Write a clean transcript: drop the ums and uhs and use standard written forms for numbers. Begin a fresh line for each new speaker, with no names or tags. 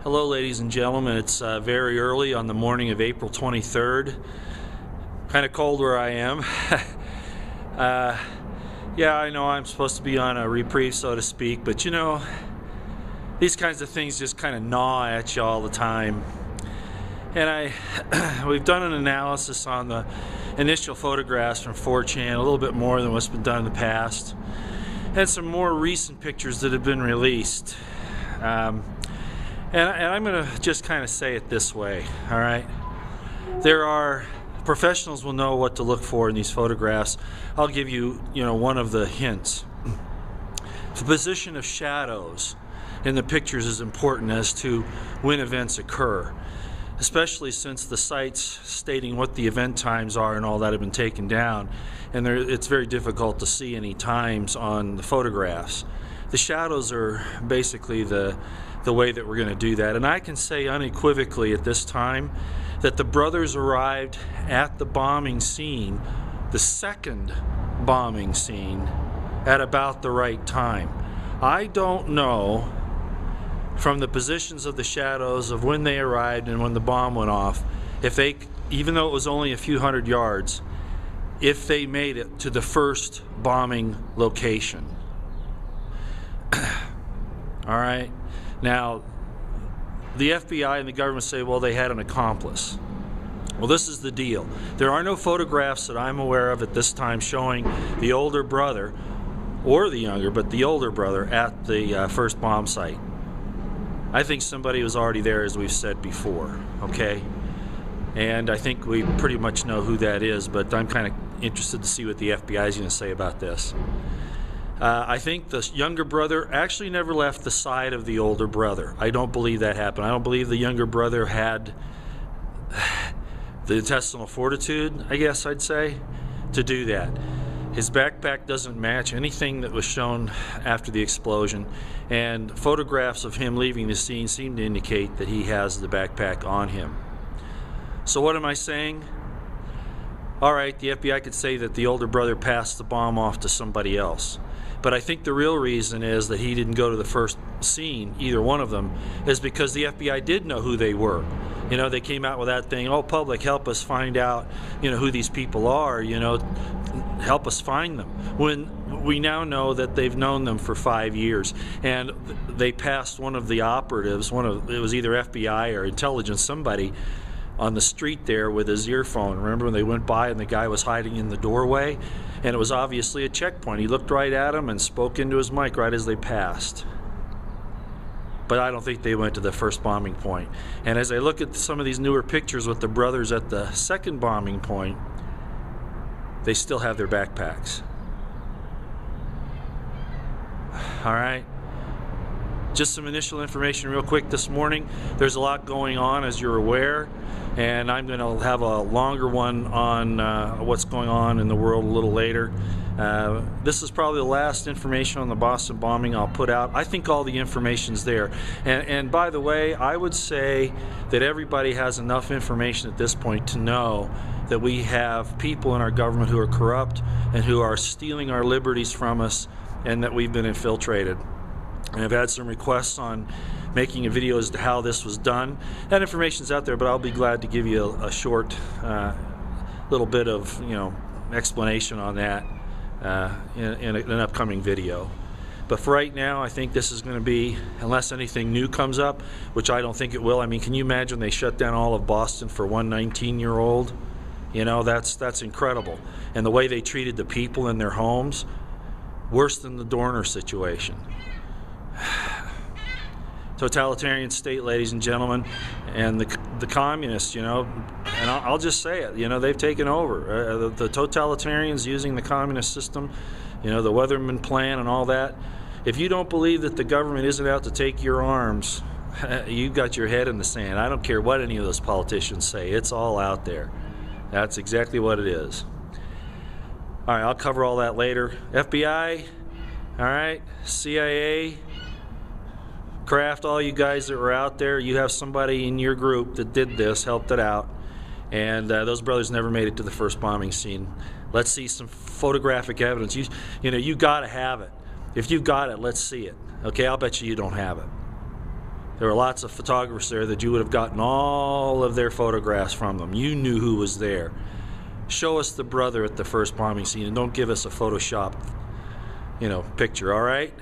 Hello, ladies and gentlemen. It's very early on the morning of April 23rd. Kind of cold where I am. Yeah, I know I'm supposed to be on a reprieve, so to speak, but you know, these kinds of things just kind of gnaw at you all the time. And we've done an analysis on the initial photographs from 4chan, a little bit more than what's been done in the past, and some more recent pictures that have been released. And I'm going to just kind of say it this way, all right? Professionals will know what to look for in these photographs. I'll give you, one of the hints. The position of shadows in the pictures is important as to when events occur, especially since the sites stating what the event times are and all that have been taken down, and it's very difficult to see any times on the photographs. The shadows are basically the way that we're going to do that. And I can say unequivocally at this time that the brothers arrived at the bombing scene, the second bombing scene, at about the right time. I don't know from the positions of the shadows of when they arrived and when the bomb went off, if they, even though it was only a few hundred yards, if they made it to the first bombing location. All right. Now, the FBI and the government say, well, they had an accomplice. Well, this is the deal. There are no photographs that I'm aware of at this time showing the older brother, or the younger, but the older brother at the first bomb site. I think somebody was already there, as we've said before, okay? And I think we pretty much know who that is, but I'm kind of interested to see what the FBI is going to say about this. I think the younger brother actually never left the side of the older brother. I don't believe that happened. I don't believe the younger brother had the intestinal fortitude, I guess I'd say, to do that. His backpack doesn't match anything that was shown after the explosion, and photographs of him leaving the scene seem to indicate that he has the backpack on him. So what am I saying? All right, the FBI could say that the older brother passed the bomb off to somebody else. But I think the real reason is that he didn't go to the first scene, either one of them, is because the FBI did know who they were. They came out with that thing, oh, public, help us find out, who these people are, help us find them. When we now know that they've known them for 5 years. And they passed one of the operatives, it was either FBI or intelligence, somebody, on the street there with his earphone. Remember when they went by and the guy was hiding in the doorway? And it was obviously a checkpoint. He looked right at him and spoke into his mic right as they passed. But I don't think they went to the first bombing point. And as I look at some of these newer pictures with the brothers at the second bombing point, they still have their backpacks. All right. Just some initial information real quick this morning. There's a lot going on, as you're aware, and I'm going to have a longer one on what's going on in the world a little later. This is probably the last information on the Boston bombing I'll put out. I think all the information's there. And by the way, I would say that everybody has enough information at this point to know that we have people in our government who are corrupt and who are stealing our liberties from us, and that we've been infiltrated. And I've had some requests on making a video as to how this was done. That information's out there, but I'll be glad to give you a short little bit of explanation on that in an upcoming video. But for right now, I think this is going to be, unless anything new comes up, which I don't think it will. I mean, can you imagine they shut down all of Boston for one 19-year-old? That's incredible. And the way they treated the people in their homes, worse than the Dorner situation. Totalitarian state, ladies and gentlemen, and the communists, and I'll just say it, they've taken over. The totalitarians using the communist system, the Weatherman plan and all that. If you don't believe that the government isn't out to take your arms, you've got your head in the sand. I don't care what any of those politicians say. It's all out there. That's exactly what it is. All right, I'll cover all that later. FBI, all right, CIA, Kraft, all you guys that were out there, you have somebody in your group that did this, helped it out, and those brothers never made it to the first bombing scene. Let's see some photographic evidence. You got to have it. If you got it, let's see it. Okay, I'll bet you don't have it. There were lots of photographers there that you would have gotten all of their photographs from them. You knew who was there. Show us the brother at the first bombing scene and don't give us a photoshopped, picture, all right?